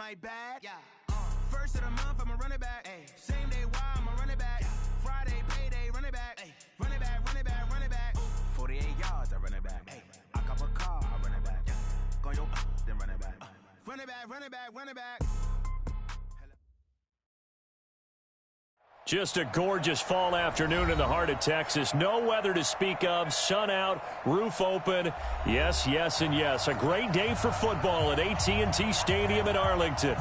my bad. Yeah. First of the month, I'ma run it back. Ay. Same day, why I'ma run it back. Yeah. Friday, payday, run it back. Ay. Run it back, run it back, run it back. Ooh. 48 yards, I run it back. Ay. I cop a car, I run it back. Yeah. Go yo, then run it back. Run it back, run it back, run it back. Just a gorgeous fall afternoon in the heart of Texas. No weather to speak of. Sun out, roof open. Yes, yes, and yes. A great day for football at AT&T Stadium in Arlington.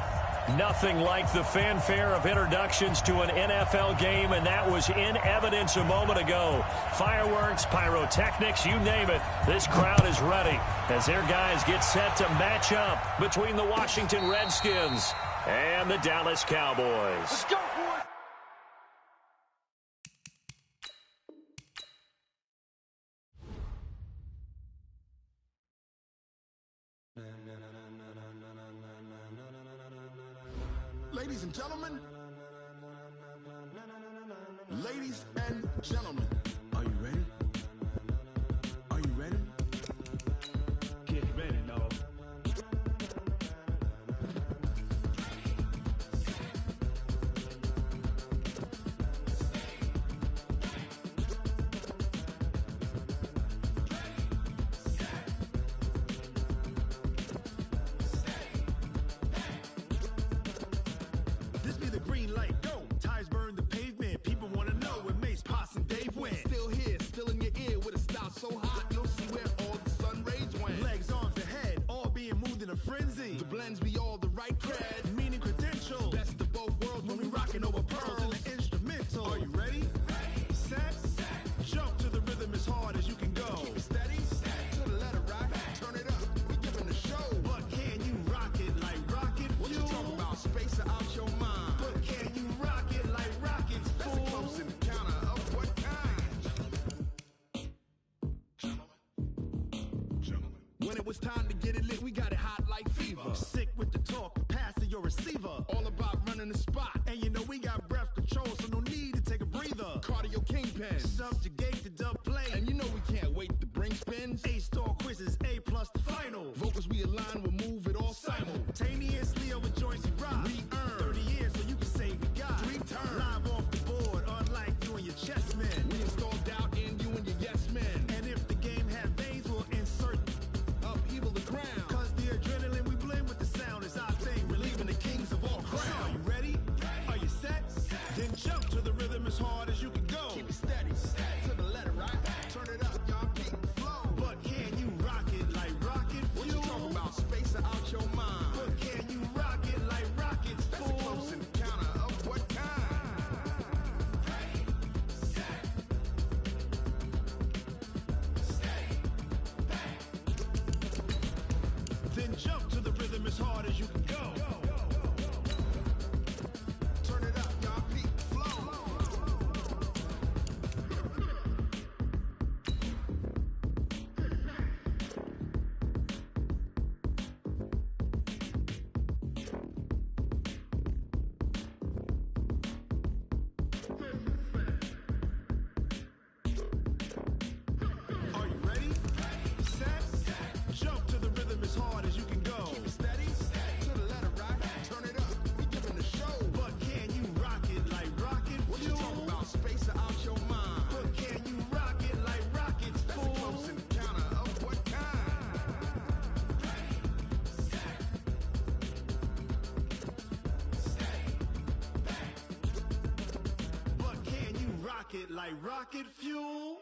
Nothing like the fanfare of introductions to an NFL game, and that was in evidence a moment ago. Fireworks, pyrotechnics, you name it. This crowd is ready as their guys get set to match up between the Washington Redskins and the Dallas Cowboys. Let's go, boys! Ladies and gentlemen, ladies and gentlemen, are you ready? Are you ready? Get ready, dog. This be the green light, go. Tires burn the pavement. People want to know where Mace, Poss, and Dave went. Still here, still in your ear with a style so hot, you'll see where all the sun rays went. Legs, arms, and head, all being moved in a frenzy. The blends be all the right cred, meaning credentials. Best of both worlds when we rocking over pearls in the instrumental. Are you ready? Set, jump to the rhythm as hard as you can go. Keep it steady, to the letter right. Turn it up, we giving the show. But can you rock it like rocket fuel? What you talking about? Space out your mind. But can you rock it like rockets, fool? That's a close encounter of what kind? Gentlemen. When it was time to get it lit, we got it hot like fever. Sick with the talk, pass to your receiver. All about running the spot. And you know we got breath control, so no need to take a breather. Cardio kingpin, subjugate the dub play. And you know we can't wait to bring spins. A-star quizzes, A+ the final. Vocals we align, we'll move it all simultaneously over joints we rock. We earn 30 years, so you can say we got 3 turns. Live off the board, unlike you and your chess men. We install doubt in you and your yes men. And if the game had veins, we'll insert upheaval the crown. Cause the adrenaline we blend with the sound is our thing, relieving the kings of all crowns. So are you ready? Are you set? Then jump to the rhythm as hard as you can go. Keep it steady, to the letter right. Turn it up, y'all keep the flow. But can you rock it like rocket fuel? What you talking about? Space out your mind. But can you rock it like rockets, fool? That's a close encounter of what kind? Then jump to the rhythm as hard as you can go. Turn it up, y'all keep the flow. Are you ready? Set, jump to the rhythm as hard as you can go. Keep it steady, to the letter right. Turn it up, we giving the show. But can you rock it like rocket fuel? What you talking about? Space out your mind. But can you rock it like rockets, fool? That's a close encounter of what kind? But can you rock it like rocket fuel?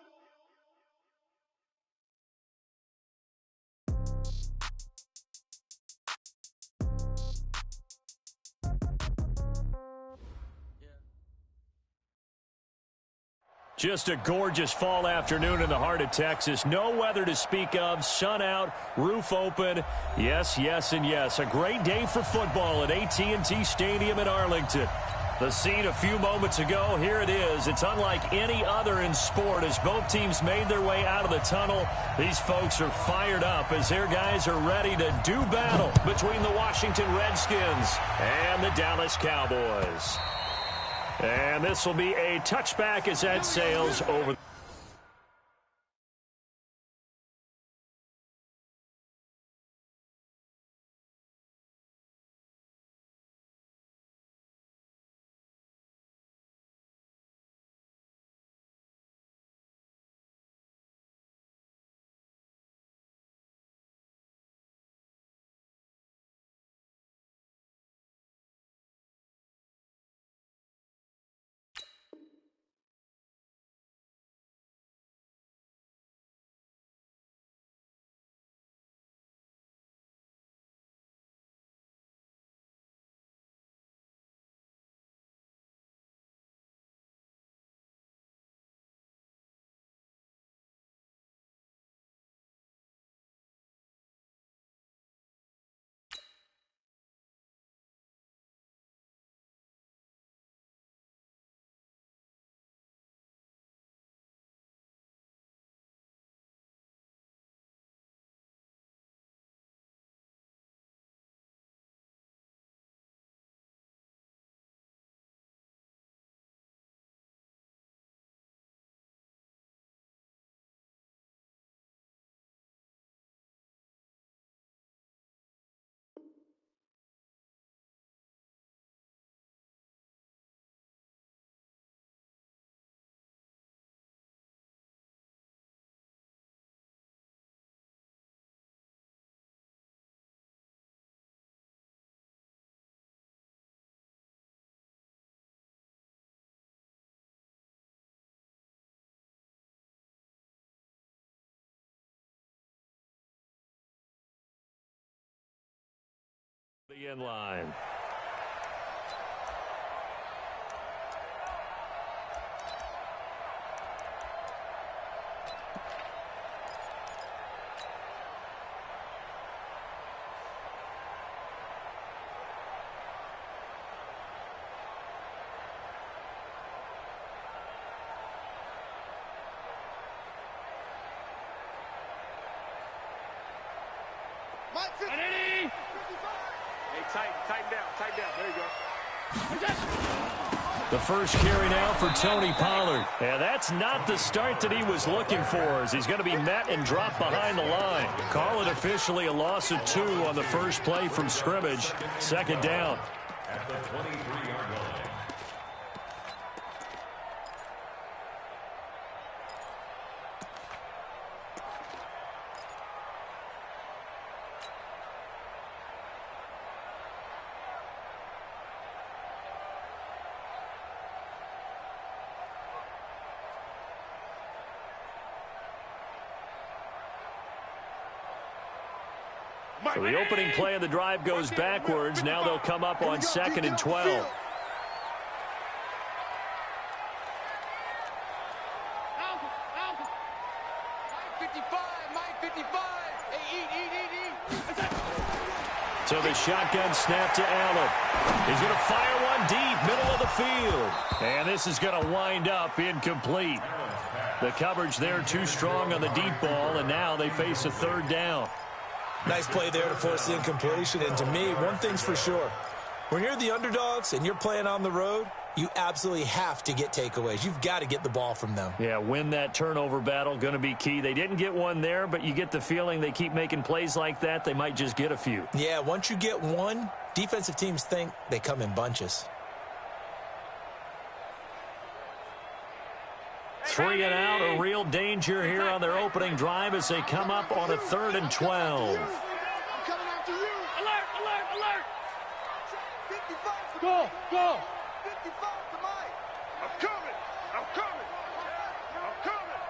Just a gorgeous fall afternoon in the heart of Texas. No weather to speak of. Sun out, roof open. Yes, yes, and yes. A great day for football at AT&T Stadium in Arlington. The scene a few moments ago, here it is. It's unlike any other in sport as both teams made their way out of the tunnel. These folks are fired up as their guys are ready to do battle between the Washington Redskins and the Dallas Cowboys. And this will be a touchback as that sails over. In line. Tighten down. There you go. The first carry now for Tony Pollard. And that's not the start that he was looking for, as he's going to be met and dropped behind the line. Call it officially a loss of 2 on the first play from scrimmage. Second down. At the 23-yard line. So the opening play of the drive goes backwards. Now they'll come up on 2nd and 12. So the shotgun snap to Allen. He's going to fire one deep, middle of the field. And this is going to wind up incomplete. The coverage there too strong on the deep ball, and now they face a 3rd down. Nice play there to force the incompletion. And to me, one thing's for sure. When you're the underdogs and you're playing on the road, you absolutely have to get takeaways. You've got to get the ball from them. Yeah, win that turnover battle, going to be key. They didn't get one there, but you get the feeling they keep making plays like that, they might just get a few. Yeah, once you get one, defensive teams think they come in bunches. 3 and out, a real danger here on their opening drive as they come up on a 3rd and 12. I'm coming after you. Alert. 55 to Go. 55 to Mike. I'm coming.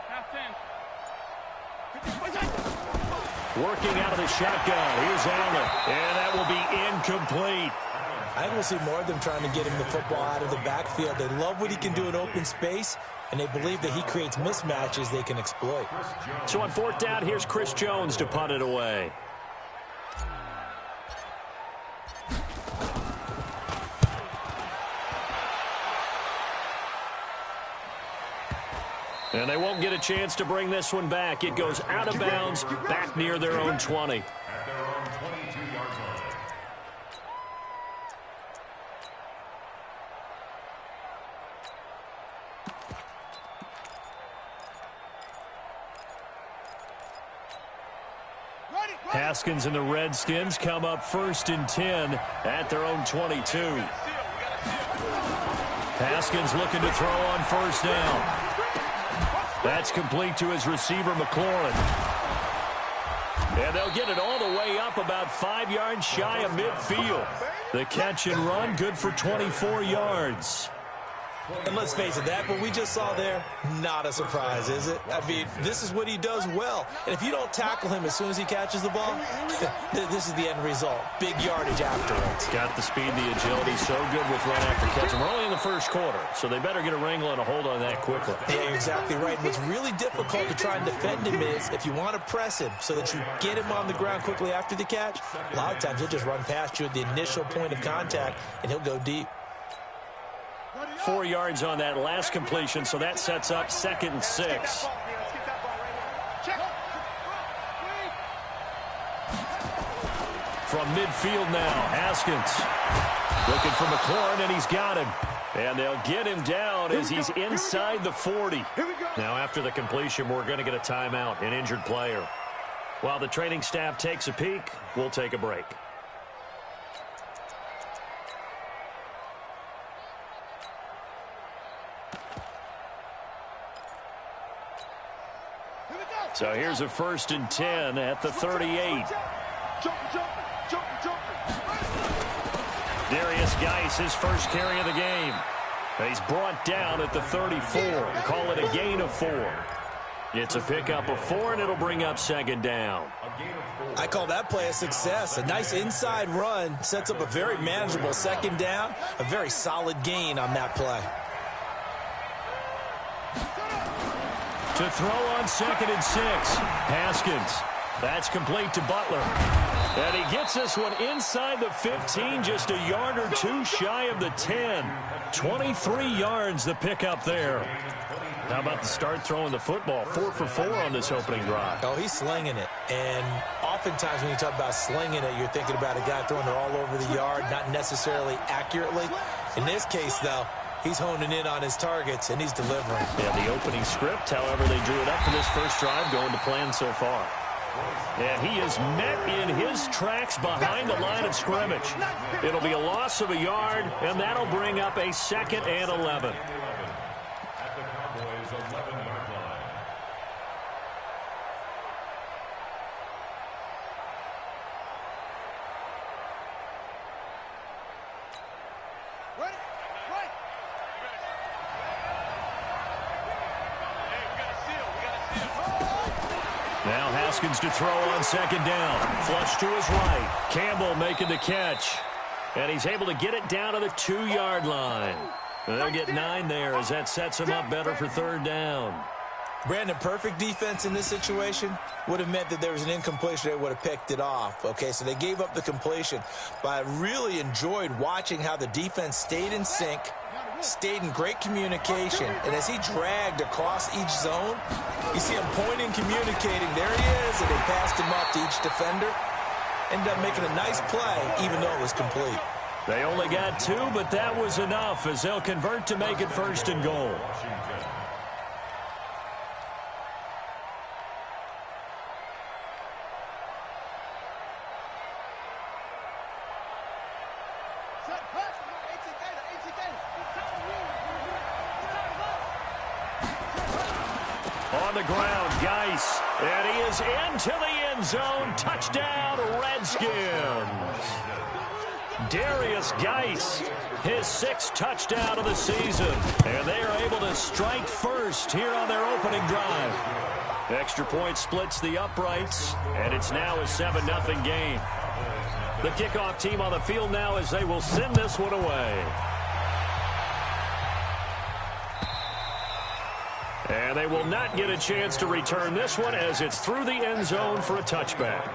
Half 10. Working out of the shotgun. Here's Allen, and that will be incomplete. I think we'll see more of them trying to get him the football out of the backfield. They love what he can do in open space, and they believe that he creates mismatches they can exploit. So on 4th down, here's Chris Jones to punt it away. And they won't get a chance to bring this one back. It goes out of bounds, back near their own 20. At their own 22-yard line. Haskins and the Redskins come up 1st and 10 at their own 22. Haskins looking to throw on 1st down. That's complete to his receiver, McLaurin. And they'll get it all the way up about 5 yards shy of midfield. The catch and run, good for 24 yards. And let's face it, that what we just saw there, not a surprise, is it? I mean, this is what he does well. And if you don't tackle him as soon as he catches the ball, this is the end result. Big yardage afterwards. Got the speed, the agility, so good with run after catch. And we're only in the first quarter, so they better get a wrangle and a hold on that quickly. Yeah, you're exactly right. What's really difficult to try and defend him is if you want to press him so that you get him on the ground quickly after the catch, a lot of times he'll just run past you at the initial point of contact, and he'll go deep. 4 yards on that last completion, so that sets up 2nd and 6. From midfield now, Haskins looking for McLaurin, and he's got him. And they'll get him down as he's inside the 40. Now after the completion, we're going to get a timeout, an injured player. While the training staff takes a peek, we'll take a break. So here's a 1st and 10 at the 38. Darius Geis, his first carry of the game. He's brought down at the 34. Call it a gain of 4. It's a pickup of 4, and it'll bring up second down. I call that play a success. A nice inside run sets up a very manageable second down. A very solid gain on that play. To throw on 2nd and 6. Haskins. That's complete to Butler. And he gets this one inside the 15, just a yard or 2 shy of the 10. 23 yards the pickup there. How about the start throwing the football? 4 for 4 on this opening drive. Oh, he's slinging it. And oftentimes when you talk about slinging it, you're thinking about a guy throwing it all over the yard, not necessarily accurately. In this case, though, he's honing in on his targets, and he's delivering. Yeah, the opening script, however, they drew it up for this first drive, going to plan so far. And he is met in his tracks behind the line of scrimmage. It'll be a loss of a yard, and that'll bring up a 2nd and 11. At the Cowboys' 11-yard line. Ready? Right. Hey, we got a seal. We got a seal. Now Haskins to throw on 2nd down. Flush to his right. Campbell making the catch. And he's able to get it down to the 2-yard line. And they'll get 9 there as that sets him up better for 3rd down. Brandon, perfect defense in this situation would have meant that there was an incompletion. They would have picked it off. Okay, so they gave up the completion. But I really enjoyed watching how the defense stayed in sync, stayed in great communication. And as he dragged across each zone, you see him pointing, communicating. There he is, and they passed him up to each defender. Ended up making a nice play, even though it was complete. They only got 2, but that was enough as they'll convert to make it 1st and goal. On the ground, Geis, and he is into the end zone. Touchdown, Redskins. Darius Geis, his 6th touchdown of the season, and they are able to strike first here on their opening drive. Extra point splits the uprights, and it's now a 7-0 game. The kickoff team on the field now as they will send this one away. And they will not get a chance to return this one as it's through the end zone for a touchback.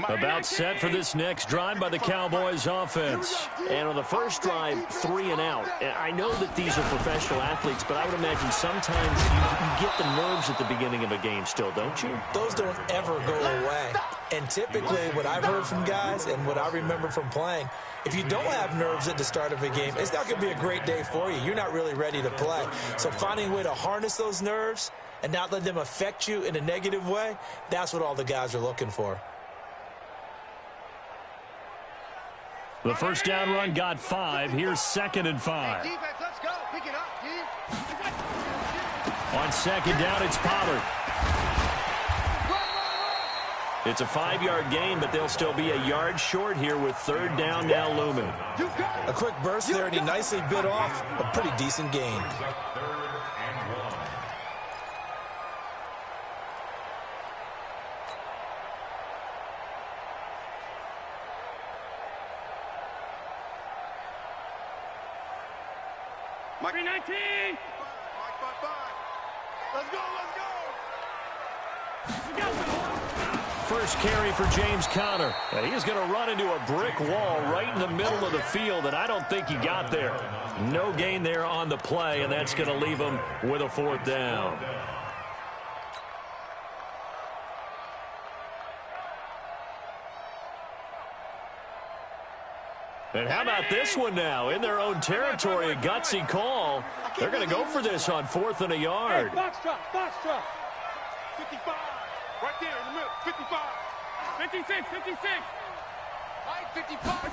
About set for this next drive by the Cowboys offense. And on the first drive, 3 and out. I know that these are professional athletes, but I would imagine sometimes you get the nerves at the beginning of a game still, don't you? Those don't ever go away. And typically what I've heard from guys and what I remember from playing, if you don't have nerves at the start of a game, it's not going to be a great day for you. You're not really ready to play. So finding a way to harness those nerves and not let them affect you in a negative way, that's what all the guys are looking for. The first down run got 5. Here's 2nd and 5. Defense, let's go. Pick it up, team. On 2nd down, it's Pollard. It's a 5-yard gain, but they'll still be a yard short here with 3rd down now looming. A quick burst there, and he nicely bit off a pretty decent gain. Mike 19. Let's go, let's go. First carry for James Conner. And he's going to run into a brick wall right in the middle of the field, and I don't think he got there. No gain there on the play, and that's going to leave him with a 4th down. And how about this one now? In their own territory, a gutsy call. They're going to go for this on 4th and a yard. Hey, box truck, 55. Right there in the middle, 55. 56, 56. Right, 55.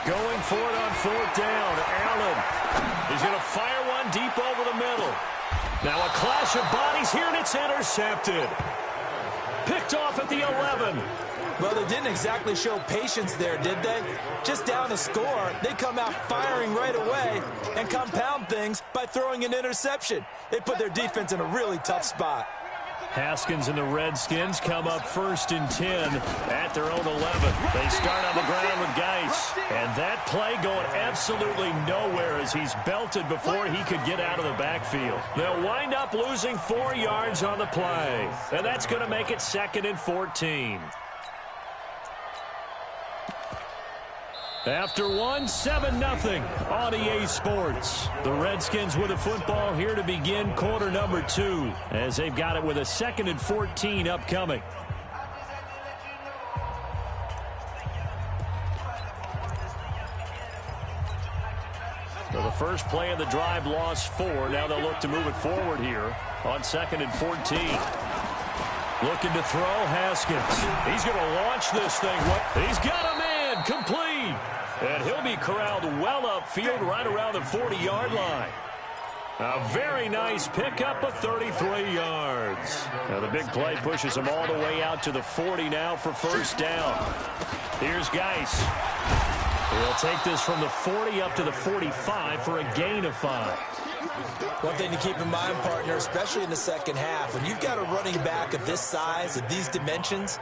Going for it on 4th down. Allen is going to fire one deep over the middle. Now a clash of bodies here, and it's intercepted. Picked off at the 11. Well, they didn't exactly show patience there, did they? Just down a score, they come out firing right away and compound things by throwing an interception. They put their defense in a really tough spot. Haskins and the Redskins come up 1st and 10 at their own 11. They start on the ground with Geis. And that play going absolutely nowhere as he's belted before he could get out of the backfield. They'll wind up losing 4 yards on the play. And that's going to make it 2nd and 14. After 7-0 on EA Sports. The Redskins with a football here to begin quarter number 2 as they've got it with a 2nd and 14 upcoming. So the first play of the drive lost 4. Now they'll look to move it forward here on 2nd and 14. Looking to throw Haskins. He's going to launch this thing. He's got a man complete. And he'll be corralled well upfield right around the 40-yard line. A very nice pickup of 33 yards. Now the big play pushes him all the way out to the 40 now for first down. Here's Geis. He'll take this from the 40 up to the 45 for a gain of 5. One thing to keep in mind, partner, especially in the second half, when you've got a running back of this size, of these dimensions,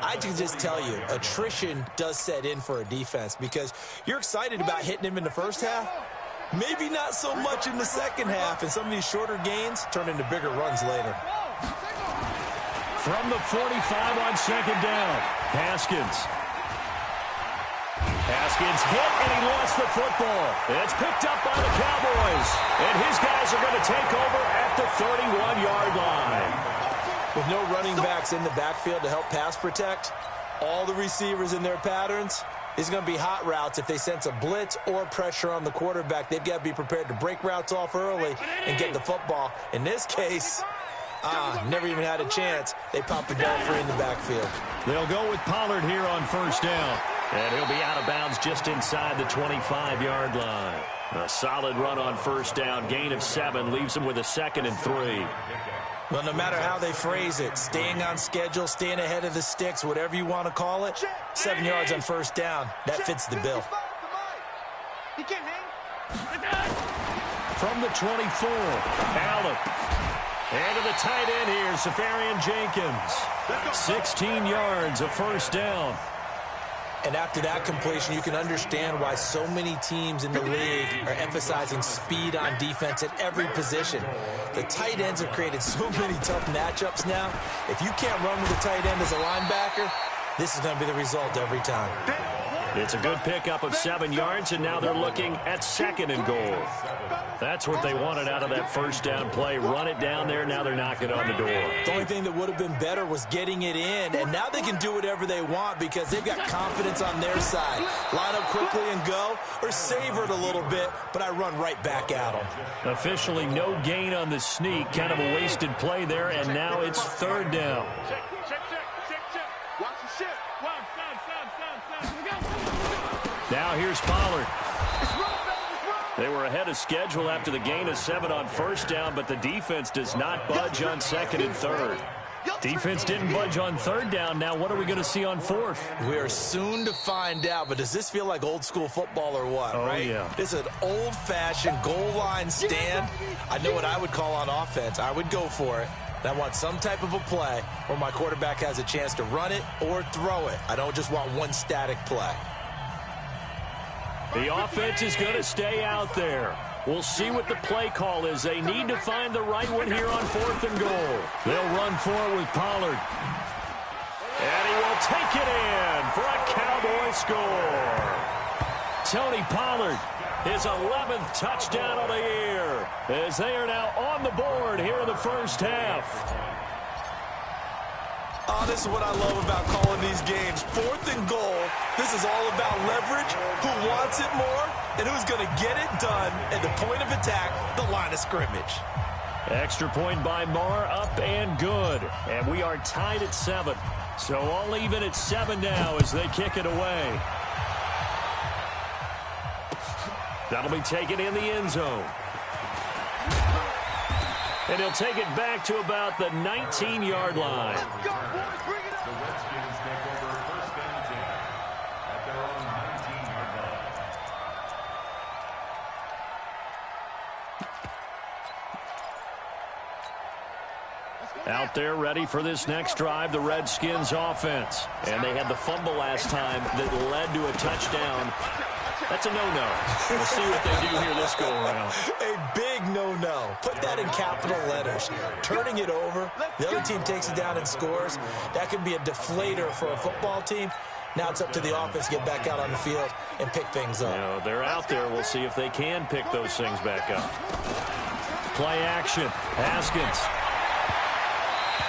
I can just tell you, attrition does set in for a defense because you're excited about hitting him in the first half. Maybe not so much in the second half, and some of these shorter gains turn into bigger runs later. From the 45 on 2nd down, Haskins. Haskins hit, and he lost the football. It's picked up by the Cowboys, and his guys are going to take over at the 31-yard line. With no running backs in the backfield to help pass protect, all the receivers in their patterns, is going to be hot routes. If they sense a blitz or pressure on the quarterback, they've got to be prepared to break routes off early and get the football. In this case, never even had a chance. They popped the ball free in the backfield. They'll go with Pollard here on first down. And he'll be out of bounds just inside the 25-yard line. A solid run on first down. Gain of 7 leaves him with a 2nd and 3. Well, no matter how they phrase it, staying on schedule, staying ahead of the sticks, whatever you want to call it, 7 yards on first down, that fits the bill. From the 24, Allen. And to the tight end here, Safarian Jenkins. 16 yards, a first down. And after that completion, you can understand why so many teams in the league are emphasizing speed on defense at every position. The tight ends have created so many tough matchups now. If you can't run with the tight end as a linebacker, this is going to be the result every time. It's a good pickup of 7 yards, and now they're looking at 2nd and goal. That's what they wanted out of that first down play. Run it down there. Now they're knocking on the door. The only thing that would have been better was getting it in, and now they can do whatever they want because they've got confidence on their side. Line up quickly and go, or savor it a little bit, but I run right back at them. Officially no gain on the sneak. Kind of a wasted play there, and now it's 3rd down. Now here's Pollard. They were ahead of schedule after the gain of 7 on first down, but the defense does not budge on 2nd and 3rd. Defense didn't budge on 3rd down. Now what are we going to see on 4th? We are soon to find out, but does this feel like old school football or what, right? Yeah. This is an old-fashioned goal line stand. I know what I would call on offense. I would go for it. And I want some type of a play where my quarterback has a chance to run it or throw it. I don't just want one static play. The offense is going to stay out there. We'll see what the play call is. They need to find the right one here on 4th and goal. They'll run for it with Pollard. And he will take it in for a Cowboy score. Tony Pollard, his 11th touchdown of the year, as they are now on the board here in the first half. Oh, this is what I love about calling these games. 4th and goal. This is all about leverage, who wants it more, and who's going to get it done at the point of attack, the line of scrimmage. Extra point by Marr, up and good. And we are tied at 7. So all even at 7 now as they kick it away. That'll be taken in the end zone. And he'll take it back to about the 19-yard line. The Redskins take over Out there ready for this next drive, the Redskins offense. And they had the fumble last time that led to a touchdown. That's a no-no. We'll see what they do here this go-around. A big no-no. Put that in capital letters. Turning it over, the other team takes it down and scores. That could be a deflator for a football team. Now it's up to the offense to get back out on the field and pick things up. You know, they're out there. We'll see if they can pick those things back up. Play action. Haskins.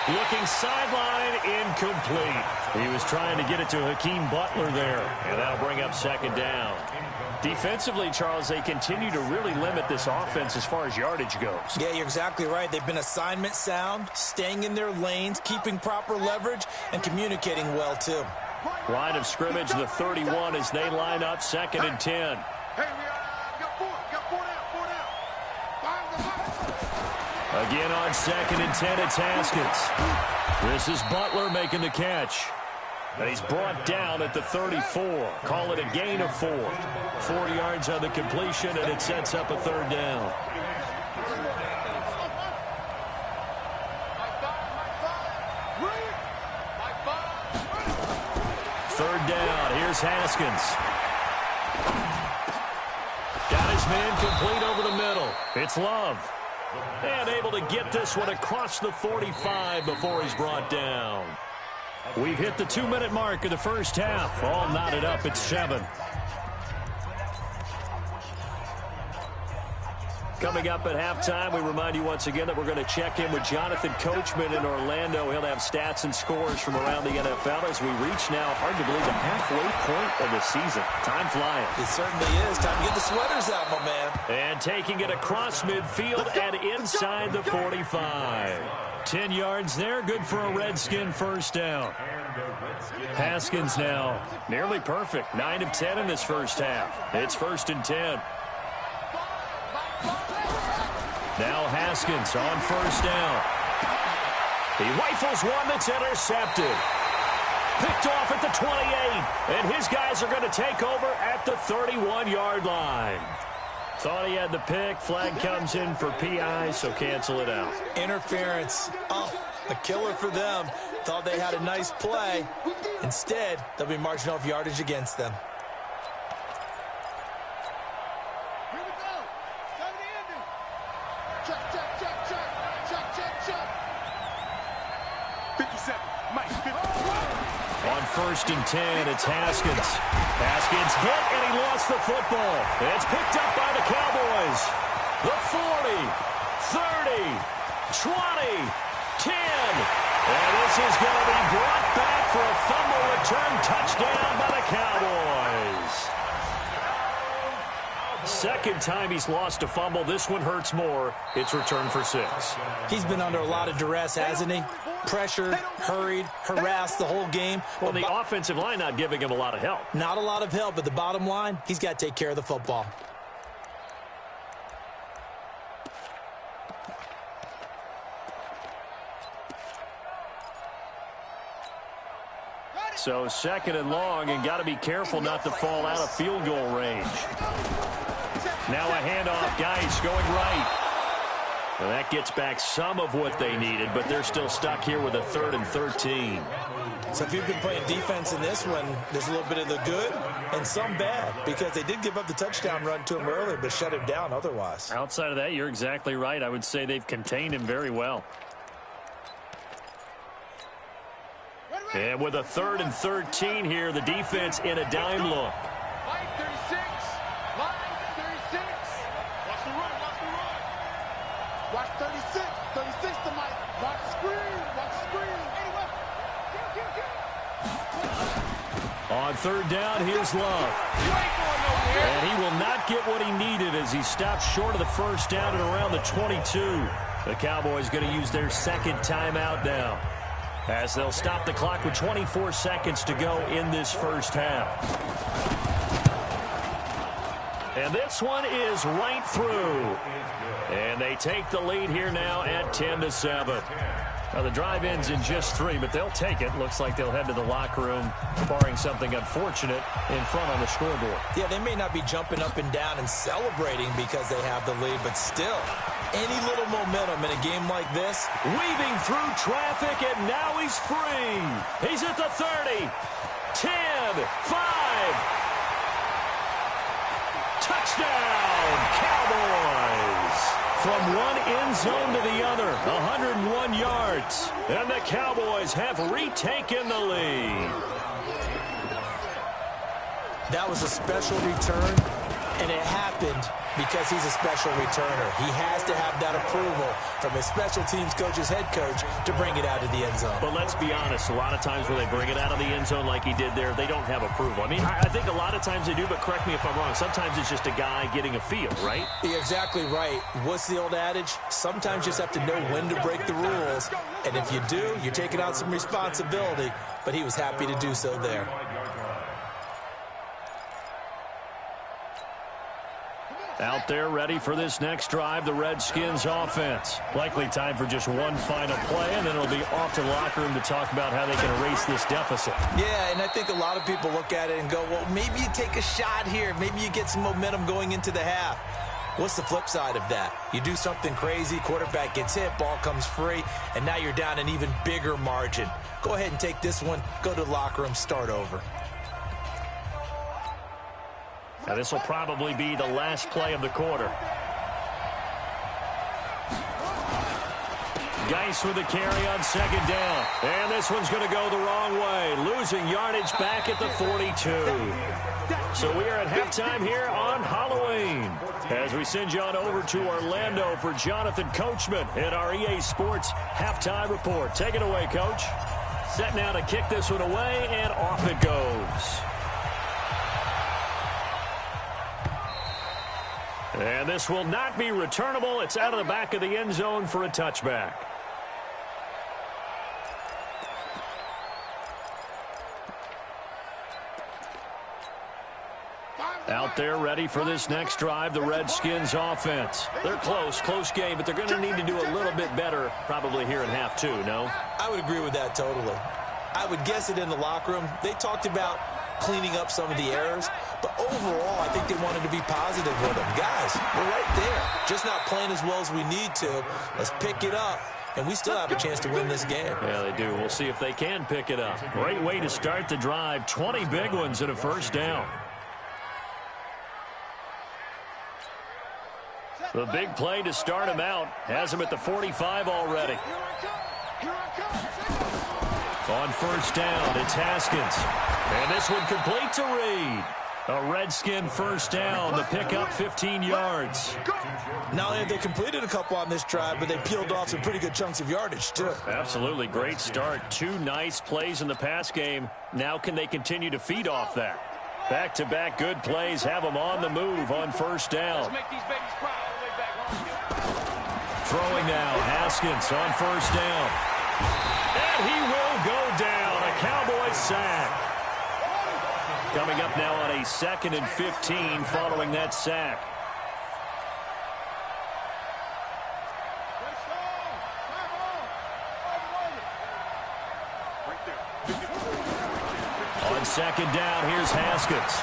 Looking sideline, incomplete. He was trying to get it to Hakeem Butler there, and that'll bring up second down. Defensively, Charles, they continue to really limit this offense as far as yardage goes. Yeah, you're exactly right. They've been assignment sound, staying in their lanes, keeping proper leverage, and communicating well, too. Line of scrimmage, the 31 as they line up, 2nd and 10. Hey, we got four down. Again on 2nd and 10, it's Haskins. This is Butler making the catch. And he's brought down at the 34. Call it a gain of 4. 4 yards on the completion, and it sets up a 3rd down. Third down. Here's Haskins. Got his man complete over the middle. It's Love. And able to get this one across the 45 before he's brought down. We've hit the 2-minute mark of the first half. All knotted up at 7. Coming up at halftime, we remind you once again that we're going to check in with Jonathan Coachman in Orlando. He'll have stats and scores from around the NFL as we reach now, hard to believe, the halfway point of the season. Time flying. It certainly is. Time to get the sweaters out, my man. And taking it across midfield and inside the 45. 10 yards there, good for a Redskin first down. Haskins now nearly perfect. 9 of 10 in this first half. It's 1st and 10. Now Haskins on 1st down. He rifles one that's intercepted. Picked off at the 28. And his guys are going to take over at the 31-yard line. Thought he had the pick. Flag comes in for PI, so cancel it out. Interference. Oh, a killer for them. Thought they had a nice play. Instead, they'll be marching off yardage against them. Here we go. Time to end it. Check. 57. Mike, 50. On 1st and 10, it's Haskins. Haskins hit, and he lost the football. It's picked up by the Cowboys. The 40, 30, 20, 10. And this is going to be brought back for a fumble return touchdown by the Cowboys. Second time he's lost a fumble. This one hurts more. It's returned for 6. He's been under a lot of duress, hasn't he? Pressured, hurried, harassed the whole game. Well, the offensive line not giving him a lot of help. Not a lot of help, but the bottom line, he's got to take care of the football. So 2nd and long, and got to be careful not to fall out of field goal range. Now a handoff, Geis going right. Well, that gets back some of what they needed, but they're still stuck here with a 3rd and 13. So if you've been playing defense in this one, there's a little bit of the good and some bad, because they did give up the touchdown run to him earlier, but shut him down otherwise. Outside of that, you're exactly right. I would say they've contained him very well. And with a 3rd and 13 here, the defense in a dime look. Line 36. Watch the run. Watch 36. 36 to Mike. Watch the screen. Anyway. On 3rd down, here's Love. And he will not get what he needed as he stops short of the first down at around the 22. The Cowboys going to use their 2nd timeout now, as they'll stop the clock with 24 seconds to go in this first half. And this one is right through. And they take the lead here now at 10-7. Now the drive ends in just 3, but they'll take it. Looks like they'll head to the locker room, barring something unfortunate in front on the scoreboard. Yeah, they may not be jumping up and down and celebrating because they have the lead, but still, any little momentum in a game like this. Weaving through traffic, and now he's free. He's at the 30. 10, 5. Touchdown, Cowboys. From one end zone to the other, 101 yards. And the Cowboys have retaken the lead. That was a special return, and it happened because he's a special returner. He has to have that approval from his special teams coach's head coach to bring it out of the end zone. But let's be honest, a lot of times when they bring it out of the end zone like he did there, they don't have approval. I mean, I think a lot of times they do, but correct me if I'm wrong. Sometimes it's just a guy getting a feel, right? You're exactly right. What's the old adage? Sometimes you just have to know when to break the rules. And if you do, you're taking on some responsibility. But he was happy to do so there. Out there ready for this next drive, the Redskins offense. Likely time for just one final play, and then it'll be off to the locker room to talk about how they can erase this deficit. Yeah, and I think a lot of people look at it and go, well, maybe you take a shot here. Maybe you get some momentum going into the half. What's the flip side of that? You do something crazy, quarterback gets hit, ball comes free, and now you're down an even bigger margin. Go ahead and take this one, go to the locker room, start over. Now this will probably be the last play of the quarter. Geis with the carry on second down. And this one's going to go the wrong way. Losing yardage back at the 42. So we are at halftime here on Halloween. As we send you on over to Orlando for Jonathan Coachman in our EA Sports Halftime Report. Take it away, Coach. Set now to kick this one away, and off it goes. And this will not be returnable. It's out of the back of the end zone for a touchback. Out there ready for this next drive, the Redskins offense. They're close game, but they're going to need to do a little bit better probably here in half two, no? I would agree with that totally. I would guess it in the locker room. They talked about cleaning up some of the errors, but overall, I think they wanted to be positive with them. Guys, we're right there. Just not playing as well as we need to. Let's pick it up, and we still have a chance to win this game. Yeah, they do. We'll see if they can pick it up. Great way to start the drive. 20 big ones and a first down. The big play to start him out has him at the 45 already. On first down, it's Haskins. And this one complete to Reed. A Redskin first down. The pickup 15 yards. Not only have they completed a couple on this drive, but they peeled off some pretty good chunks of yardage, too. Absolutely. Great start. Two nice plays in the pass game. Now can they continue to feed off that? Back-to-back good plays have them on the move on first down. Throwing now, Haskins on first down. And he will go down. A Cowboys sack. Coming up now on a 2nd and 15 following that sack. On second down, here's Haskins.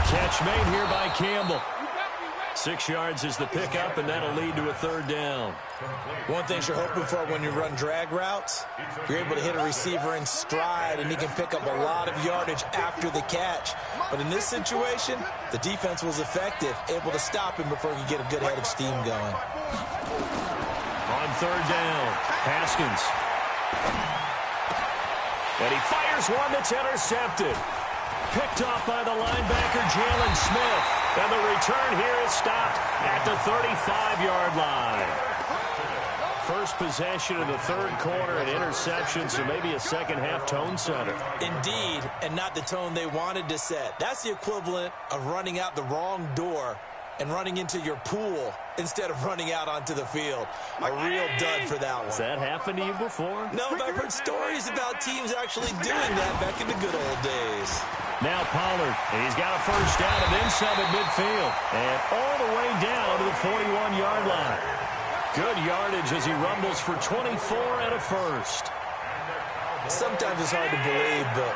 Catch made here by Campbell. 6 yards is the pickup, and that'll lead to a third down. One thing you're hoping for when you run drag routes, you're able to hit a receiver in stride, and he can pick up a lot of yardage after the catch. But in this situation, the defense was effective, able to stop him before he could get a good head of steam going. On third down, Haskins. And he fires one that's intercepted. Picked off by the linebacker, Jalen Smith. And the return here is stopped at the 35-yard line. First possession of the third quarter, an interception, so maybe a second-half tone setter. Indeed, and not the tone they wanted to set. That's the equivalent of running out the wrong door and running into your pool instead of running out onto the field. A real dud for that one. Has that happened to you before? No, but I've heard stories about teams actually doing that back in the good old days. Now Pollard, and he's got a first down and then some at midfield. And all the way down to the 41-yard line. Good yardage as he rumbles for 24 and a first. Sometimes it's hard to believe, but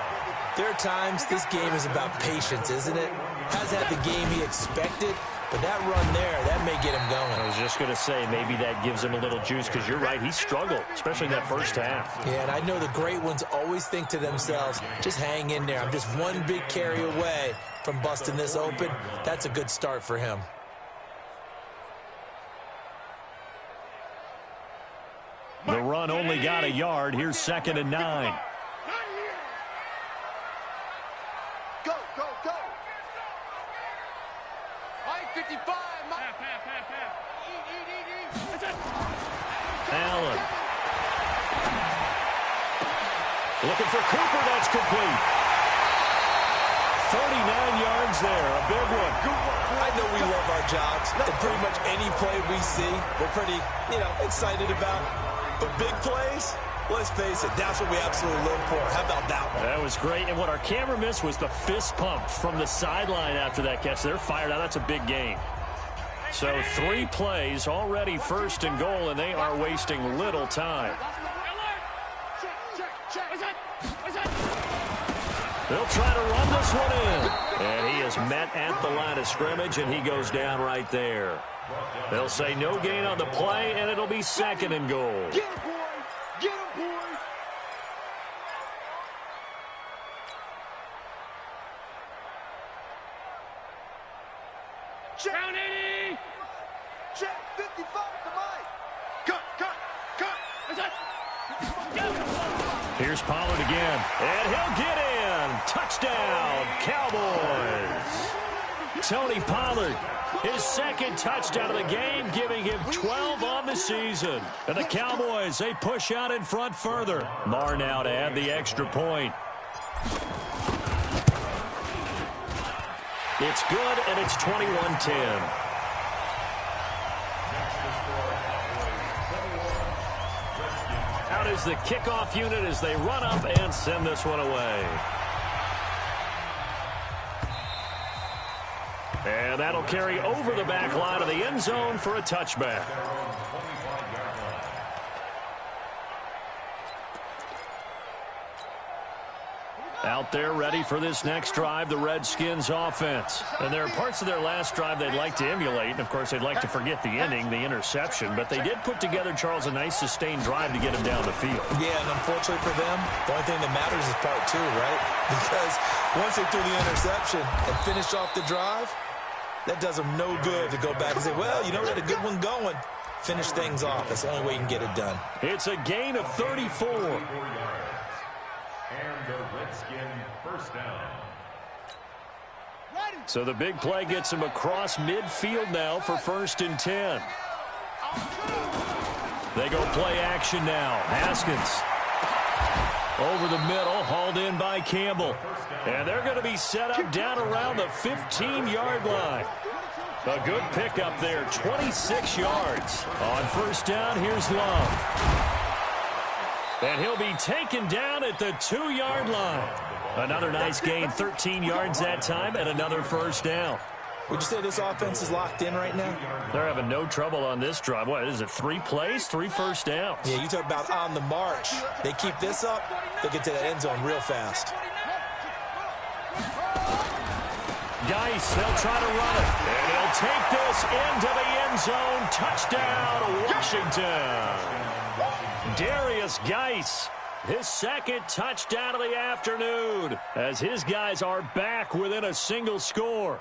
there are times this game is about patience, isn't it? Hasn't had the game he expected, But that run there, that may get him going. I was just going to say, maybe that gives him a little juice, because you're right, he struggled, especially in that first half. Yeah, and I know the great ones always think to themselves, just hang in there. I'm just one big carry away from busting this open. That's a good start for him. The run only got a yard. Here's 2nd and 9. Go, go, go. 55. Half. Eat. Allen. Looking for Cooper. That's complete. 49 yards there. A big one. I know we love our jobs, and pretty much any play we see, we're pretty, excited about. But big plays, let's face it, that's what we absolutely live for. How about that one? That was great. And what our camera missed was the fist pump from the sideline after that catch. They're fired out. That's a big gain. So 3 plays, already 1st and goal, and they are wasting little time. They'll try to run this one in. And he is met at the line of scrimmage, and he goes down right there. They'll say no gain on the play, and it'll be 2nd and goal. Get him, boy. Get him, boy. Check. 80. Check. 55 to Mike. Cut. Here's Pollard again, and he'll get in. Touchdown, Cowboys. Tony Pollard, his 2nd touchdown of the game, giving him 12 on the season. And the Cowboys, they push out in front further. Marr now to add the extra point. It's good, and it's 21-10. Out is the kickoff unit as they run up and send this one away. And that'll carry over the back line of the end zone for a touchback. Out there ready for this next drive, the Redskins offense. And there are parts of their last drive they'd like to emulate. And, of course, they'd like to forget the ending, the interception. But they did put together, Charles, a nice sustained drive to get him down the field. Yeah, and unfortunately for them, the only thing that matters is part 2, right? Because once they threw the interception and finished off the drive, that does them no good to go back and say, well, we had a good one going. Finish things off. That's the only way you can get it done. It's a gain of 34. And the Redskin first down. So the big play gets him across midfield now for 1st and 10. They go play action now. Haskins over the middle, hauled in by Campbell. And they're going to be set up down around the 15-yard line. A good pickup there, 26 yards. On 1st down, here's Love. And he'll be taken down at the 2-yard line. Another nice gain, 13 yards that time, and another 1st down. Would you say this offense is locked in right now? They're having no trouble on this drive. What is it, 3 plays, 3 1st downs? Yeah, you talk about on the march. They keep this up, they'll get to that end zone real fast. Geis, they'll try to run it. And he'll take this into the end zone. Touchdown, Washington. Darius Geis, his 2nd touchdown of the afternoon, as his guys are back within a single score.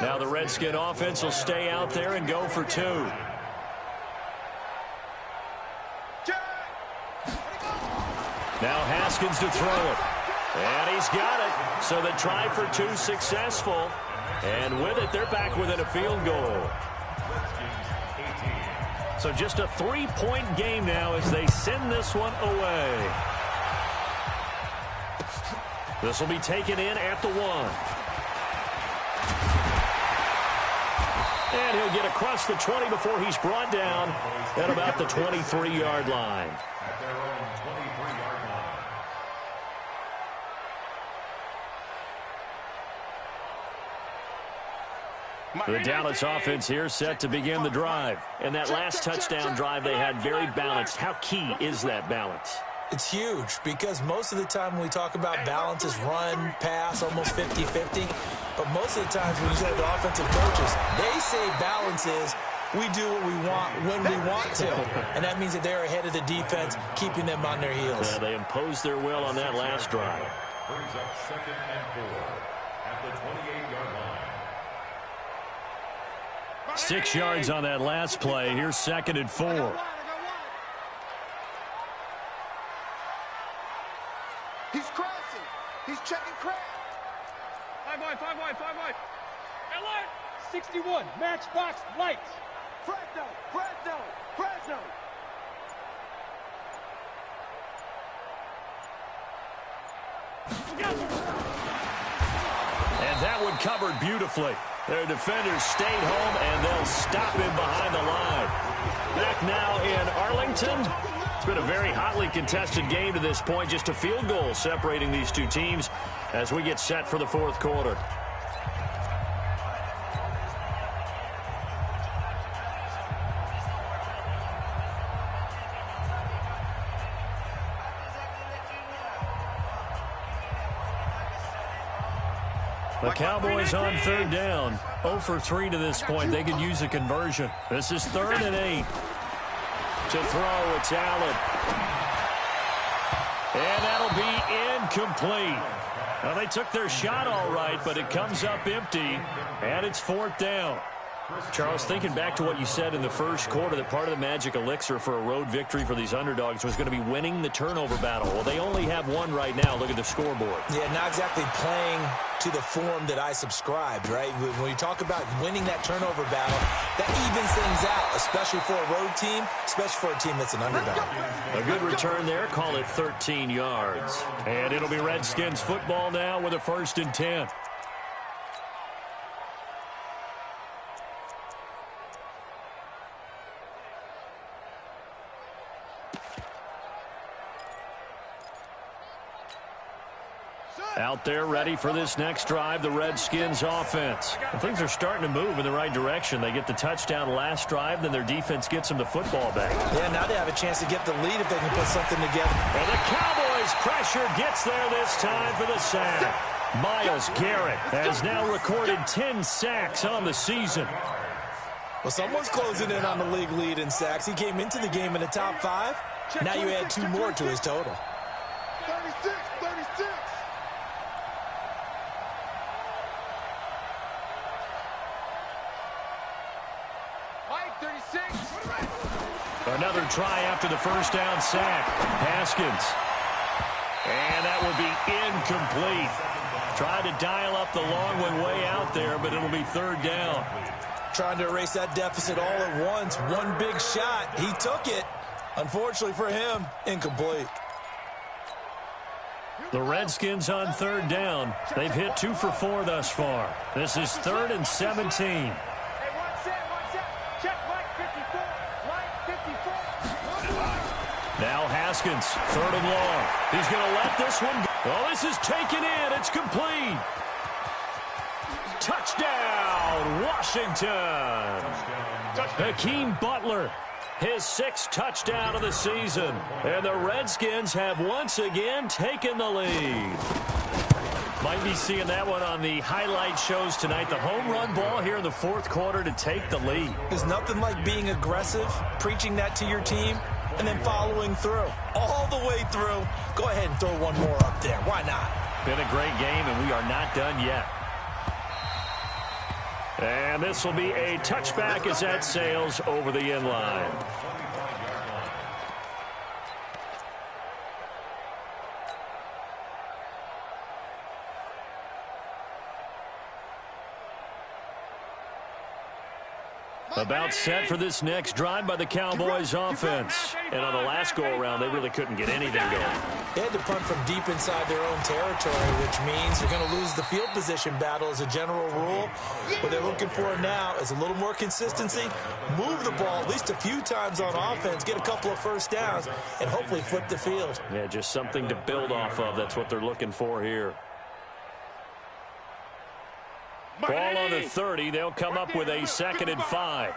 Now the Redskin offense will stay out there and go for 2. Now Haskins to throw it. And he's got it. So the try for 2 successful. And with it, they're back within a field goal. So just a 3-point game now as they send this one away. This will be taken in at the 1. And he'll get across the 20 before he's brought down at about the 23-yard line. At their own 23-yard line. The Dallas offense here set to begin the drive. And that last touchdown drive they had very balanced. How key is that balance? It's huge because most of the time when we talk about balance is run, pass, almost 50-50. But most of the times when you say the offensive coaches, they say balance is we do what we want when we want to. And that means that they're ahead of the defense, keeping them on their heels. Yeah, they imposed their will on that last drive. Brings up 2nd and 4 at the 28-yard line. 6 yards on that last play. Here's 2nd and 4. He's crossing. He's checking crap. 5 wide, 5 wide, 5 wide. Alert! 61, matchbox lights. Fresno, Fresno, Fresno. And that one covered beautifully. Their defenders stayed home, and they'll stop him behind the line. Back now in Arlington. It's been a very hotly contested game to this point. Just a field goal separating these two teams as we get set for the fourth quarter. The Cowboys on 3rd down. 0 for 3 to this point. They could use a conversion. This is 3rd and 8. To throw, it's Allen. And that'll be incomplete. Well, they took their shot all right, but it comes up empty, and it's 4th down. Charles, thinking back to what you said in the first quarter, that part of the magic elixir for a road victory for these underdogs was going to be winning the turnover battle. Well, they only have one right now. Look at the scoreboard. Yeah, not exactly playing to the form that I subscribed, right? When you talk about winning that turnover battle, that evens things out, especially for a road team, especially for a team that's an underdog. A good return there. Call it 13 yards. And it'll be Redskins football now with a 1st and 10. Out there ready for this next drive, the Redskins offense. And things are starting to move in the right direction. They get the touchdown last drive, then their defense gets them the football back. Yeah, now they have a chance to get the lead if they can put something together. And the Cowboys' pressure gets there this time for the sack. Myles Garrett has now recorded 10 sacks on the season. Well, someone's closing in on the league lead in sacks. He came into the game in the top 5. Now you add 2 more to his total. 36, 36. Mike, 36. Another try after the first down sack. Haskins. And that will be incomplete. Tried to dial up the long one way out there, but it'll be 3rd down. Trying to erase that deficit all at once. One big shot. He took it. Unfortunately for him, incomplete. The Redskins on 3rd down. They've hit 2 for 4 thus far. This is 3rd and 17. Now Haskins, 3rd and long. He's going to let this one go. Oh, this is taken in. It's complete. Touchdown, Washington. Hakeem Butler, his 6th touchdown of the season. And the Redskins have once again taken the lead. Might be seeing that one on the highlight shows tonight. The home run ball here in the 4th quarter to take the lead. There's nothing like being aggressive, preaching that to your team, and then following through. All the way through. Go ahead and throw one more up there. Why not? Been a great game, and we are not done yet. And this will be a touchback as that sails over the end line. About set for this next drive by the Cowboys offense. And on the last go-around, they really couldn't get anything going. They had to punt from deep inside their own territory, which means they're going to lose the field position battle as a general rule. What they're looking for now is a little more consistency, move the ball at least a few times on offense, get a couple of first downs, and hopefully flip the field. Yeah, just something to build off of. That's what they're looking for here. Ball on the 30. They'll come up with a 2nd and 5.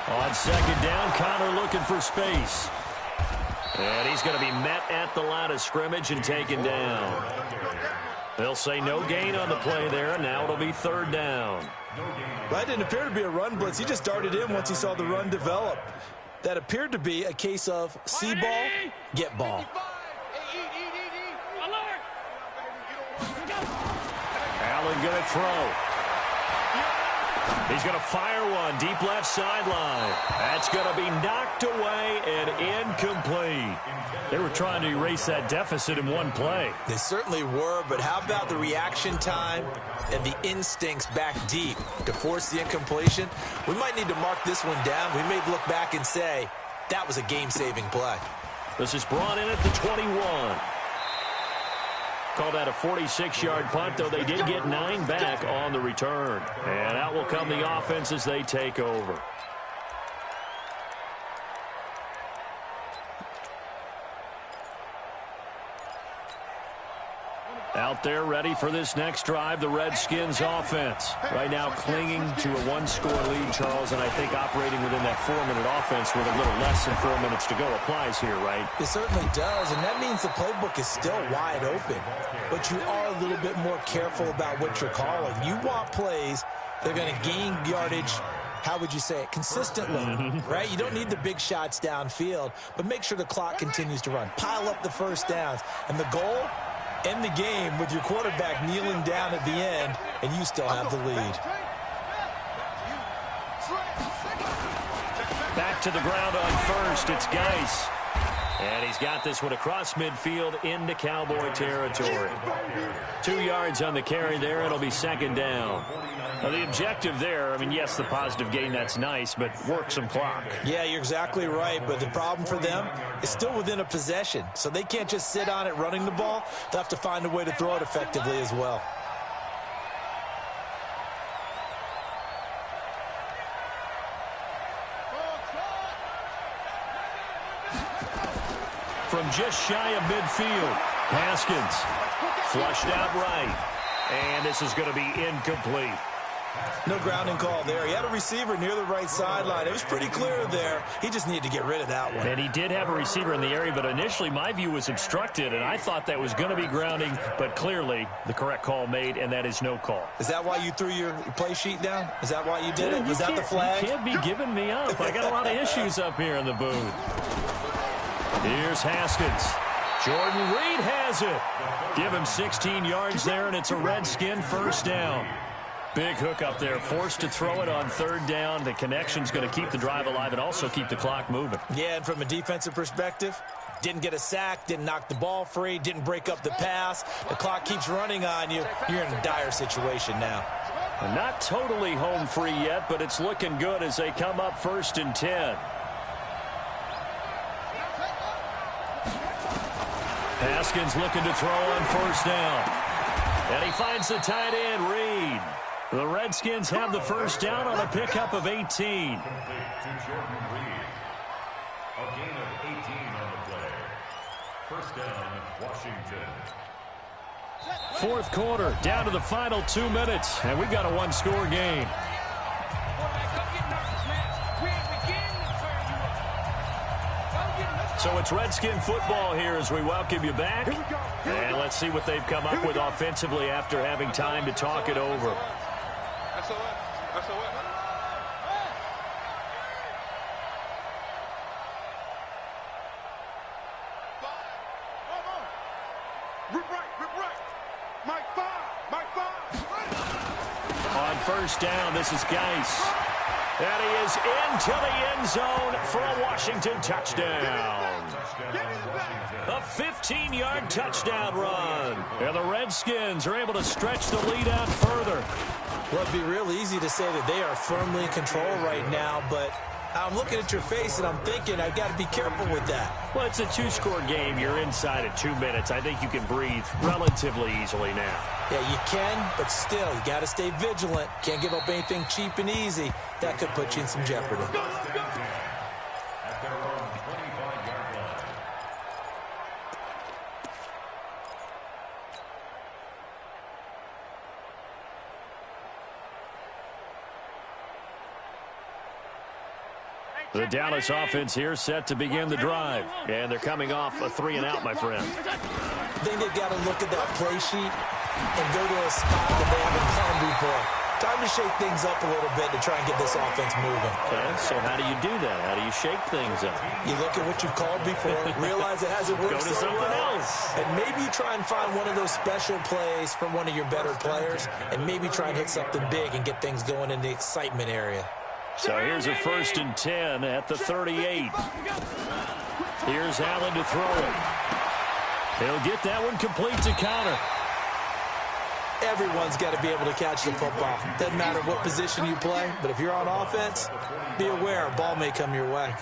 On 2nd down, Connor looking for space. And he's going to be met at the line of scrimmage and taken down. They'll say no gain on the play there. Now it'll be 3rd down. That didn't appear to be a run blitz. He just darted in once he saw the run develop. That appeared to be a case of see ball, get ball. Allen going to throw. He's going to fire one deep left sideline. That's going to be knocked away and incomplete. They were trying to erase that deficit in one play. They certainly were, but how about the reaction time and the instincts back deep to force the incompletion? We might need to mark this one down. We may look back and say that was a game-saving play. This is brought in at the 21. Called that a 46-yard punt, though they did get 9 back on the return. And out will come the offense as they take over. Out there ready for this next drive, the Redskins offense. Right now clinging to a 1-score lead, Charles, and I think operating within that 4-minute offense with a little less than 4 minutes to go applies here, right? It certainly does, and that means the playbook is still wide open. But you are a little bit more careful about what you're calling. You want plays that are going to gain yardage, how would you say it, consistently, right? You don't need the big shots downfield, but make sure the clock continues to run. Pile up the first downs, and the goal, end the game with your quarterback kneeling down at the end, and you still have the lead. Back to the ground on first. It's Geis. And he's got this one across midfield into Cowboy territory. 2 yards on the carry there. It'll be 2nd down. Now, the objective there, I mean, yes, the positive gain, that's nice, but work some clock. Yeah, you're exactly right, but the problem for them is still within a possession, so they can't just sit on it running the ball. They'll have to find a way to throw it effectively as well. From just shy of midfield, Haskins flushed out right, and this is going to be incomplete. No grounding call there. He had a receiver near the right sideline. It was pretty clear there. He just needed to get rid of that one. And he did have a receiver in the area, but initially my view was obstructed, and I thought that was going to be grounding, but clearly the correct call made, and that is no call. Is that why you threw your play sheet down? Is that why you did it? Was that the flag? You can't be giving me up. I got a lot of issues up here in the booth. Here's Haskins. Jordan Reed has it. Give him 16 yards there, and it's a Redskin first down. Big hook up there, forced to throw it on 3rd down. The connection's going to keep the drive alive and also keep the clock moving. Yeah, and from a defensive perspective, didn't get a sack, didn't knock the ball free, didn't break up the pass. The clock keeps running on you. You're in a dire situation now. Not totally home free yet, but it's looking good as they come up 1st and 10. Haskins looking to throw on 1st down. And he finds the tight end, Reed. The Redskins have the 1st down on a pickup of 18. To Jordan Reed. A gain of 18 on the play. 1st down, Washington. 4th quarter, down to the final 2 minutes, and we've got a 1-score game. So it's Redskin football here as we welcome you back. And let's see what they've come up with offensively after having time to talk it over. On 1st down, this is Geis. And he is into the end zone for a Washington touchdown. A 15-yard touchdown run. And the Redskins are able to stretch the lead out further. Well, it'd be real easy to say that they are firmly in control right now, but I'm looking at your face and I'm thinking I've got to be careful with that. Well, it's a 2-score game. You're inside at 2 minutes. I think you can breathe relatively easily now. Yeah, you can, but still, you got to stay vigilant. Can't give up anything cheap and easy. That could put you in some jeopardy. At their own 25-yard line. The Dallas offense here set to begin the drive. And they're coming off a 3-and-out, my friend. I think they've got to look at that play sheet and go to a spot that they haven't gone before. Time to shake things up a little bit to try and get this offense moving. Okay, so how do you do that? How do you shake things up? You look at what you've called before, realize it hasn't worked Go to so something well, else. and maybe you try and find one of those special plays from one of your better players, and maybe try and hit something big and get things going in the excitement area. So here's a 1st and 10 at the 38. Here's Allen to throw it. He'll get that one complete to counter. Everyone's got to be able to catch the football. Doesn't matter what position you play, but if you're on offense, be aware a ball may come your way.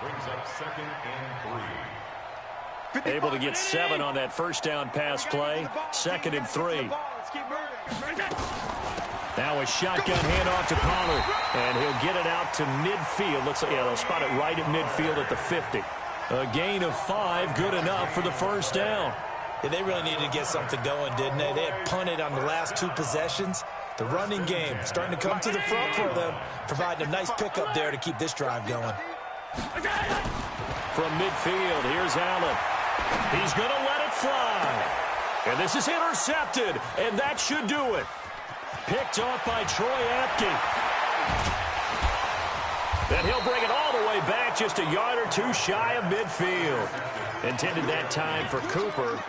Brings up 2nd and 3. Able to get 7 on that first down pass play. 2nd and 3. Now a shotgun handoff to Pollard, and he'll get it out to midfield. Looks like, yeah, they'll spot it right at midfield at the 50. A gain of 5, good enough for the first down. Yeah, they really needed to get something going, didn't they? They had punted on the last 2 possessions. The running game starting to come to the front for them, providing a nice pickup there to keep this drive going. From midfield, here's Allen. He's going to let it fly. And this is intercepted, and that should do it. Picked off by Troy Apke. Then he'll bring it all the way back, just a yard or 2 shy of midfield. Intended that time for Cooper.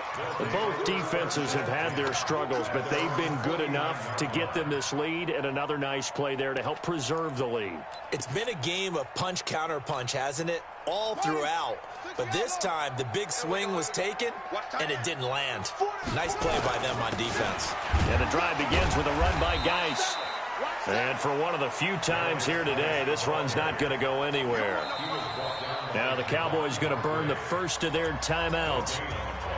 Both defenses have had their struggles, but they've been good enough to get them this lead, and another nice play there to help preserve the lead. It's been a game of punch-counter-punch, hasn't it? All throughout. But this time, the big swing was taken, and it didn't land. Nice play by them on defense. And the drive begins with a run by Geis. And for one of the few times here today, this run's not going to go anywhere. Now the Cowboys going to burn the first of their timeouts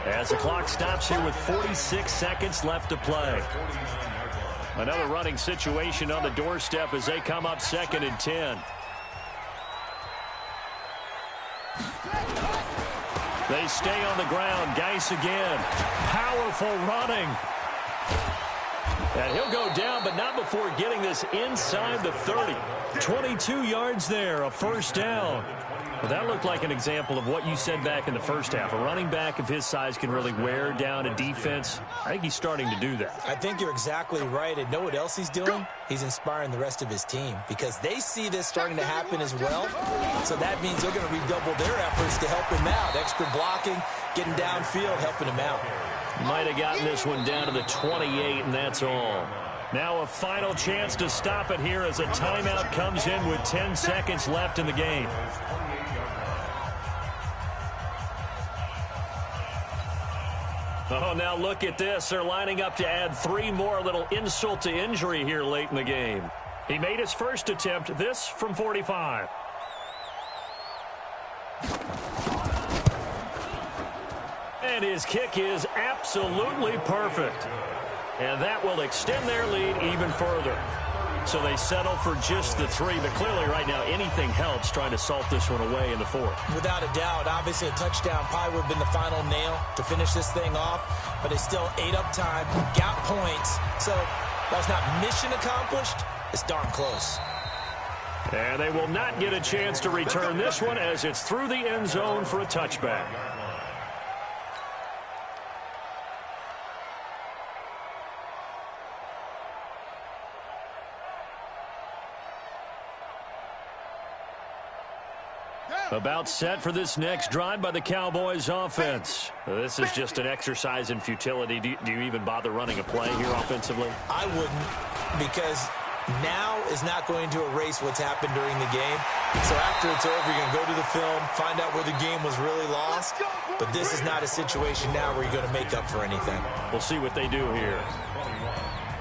as the clock stops here with 46 seconds left to play. Another running situation on the doorstep as they come up 2nd and 10. They stay on the ground. Geis again. Powerful running. And he'll go down, but not before getting this inside the 30. 22 yards there, a first down. Well, that looked like an example of what you said back in the first half. A running back of his size can really wear down a defense. I think he's starting to do that. I think you're exactly right. And know what else he's doing? He's inspiring the rest of his team because they see this starting to happen as well. So that means they're going to redouble their efforts to help him out. Extra blocking, getting downfield, helping him out. Might have gotten this one down to the 28, and that's all. Now a final chance to stop it here as a timeout comes in with 10 seconds left in the game. Oh, now look at this. They're lining up to add 3 more, a little insult to injury here late in the game. He made his first attempt, this from 45. And his kick is absolutely perfect. And that will extend their lead even further. So they settle for just the 3, but clearly right now anything helps trying to salt this one away in the 4th. Without a doubt, obviously a touchdown probably would have been the final nail to finish this thing off, but it's still ate up time, got points. So that's not mission accomplished, it's darn close. And they will not get a chance to return this one as it's through the end zone for a touchback. About set for this next drive by the Cowboys offense. This is just an exercise in futility. Do you even bother running a play here offensively? I wouldn't, because now is not going to erase what's happened during the game. So after it's over, you're going to go to the film, find out where the game was really lost. But this is not a situation now where you're going to make up for anything. We'll see what they do here.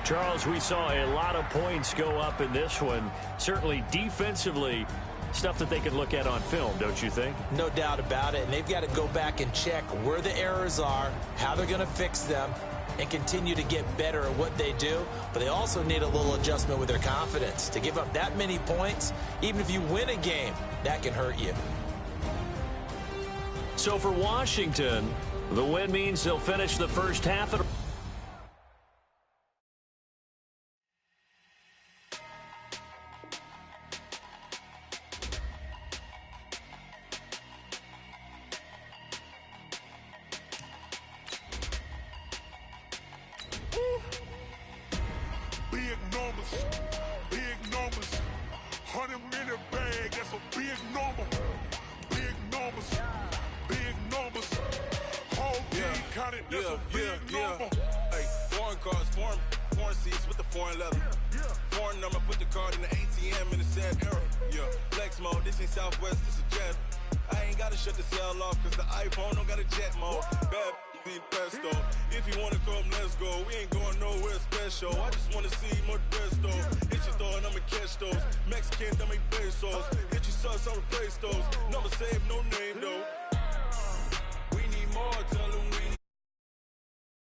Charles, we saw a lot of points go up in this one. Certainly defensively, stuff that they can look at on film, don't you think? No doubt about it. And they've got to go back and check where the errors are, how they're going to fix them, and continue to get better at what they do. But they also need a little adjustment with their confidence. To give up that many points, even if you win a game, that can hurt you. So for Washington, the win means they'll finish the first half at big numbers, big numbers. 100-minute bag, that's a big number. Big numbers, big numbers. Whole team counted, that's a big number. Hey, foreign cars, foreign seats with the foreign leather. Foreign number, put the card in the ATM in the sad era. Yeah, flex mode, this ain't Southwest, this a jet. I ain't gotta shut the cell off, cause the iPhone don't got a jet mode. Bad be pesto. If you wanna come, let's go. We ain't going nowhere special. I just wanna see more Modesto. Hit your thought, I'ma catch those. Mexican, that make pesos. Hit your sus, I'll replace those. Number saved, no name though. We need more, tell them